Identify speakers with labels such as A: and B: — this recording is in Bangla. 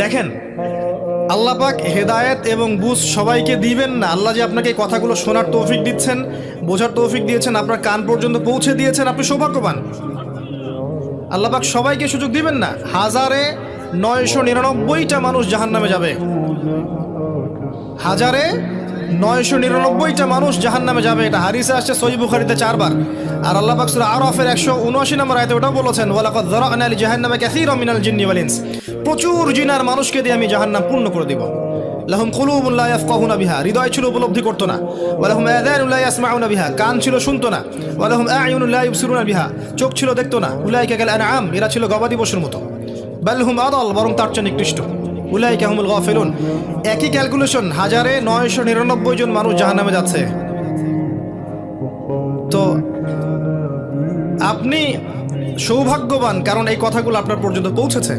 A: দেখেন, আল্লাহ পাক হেদায়েত এবং বুঝ সবাইকে দিবেন না। আল্লাহ যে আপনাকে এই কথাগুলো শোনার তৌফিক দিচ্ছেন, বোঝার তৌফিক দিয়েছেন, আপনার কান পর্যন্ত পৌঁছে দিয়েছেন, আপনি সৌভাগ্যবান। আল্লাহ পাক সবাইকে সুযোগ দিবেন না। 1999টা মানুষ জাহান্নামে যাবে, 1999টা মানুষ জাহান্নামে যাবে। এটা হাদিসে আসছে সহিহ বুখারীতে 4 বার। আর আল্লাহ পাক সূরা আরাফের 179 নম্বর আয়াতে ওটাও বলেছেন, ওয়ালাকাদ যারা'না লিজাহান্নামা কাসীরাম মিনাল জিন্নি ওয়াল ইনস। প্রচুর জিন আর মানুষকে দিয়ে আমি জাহান্নাম পূর্ণ করে দেব। লাহুম কুলুবুন লা ইয়াফকাহুনা বিহা, হৃদয় ছিল উপলব্ধি করতো না। ওয়া লাহুম আযানুন লা ইয়াসমাউনা বিহা, কান ছিল শুনতো না। ওয়া লাহুম আ'য়ুনুন লা ইবসিরুনা বিহা, চোখ ছিল দেখতো না। উলাইকা কাল আনআম, এরা ছিল গবাদি পশুর মতো। বাল হুম আদাল, বরং তার চেয়ে নিকৃষ্ট। উলাইকা হুমুল গাফিলুন। একই ক্যালকুলেশন, 1999 জন মানুষ জাহান্নামে যাচ্ছে। তো আপনি সৌভাগ্যবান, কারণ এই কথাগুলো আপনার পর্যন্ত পৌঁছেছে।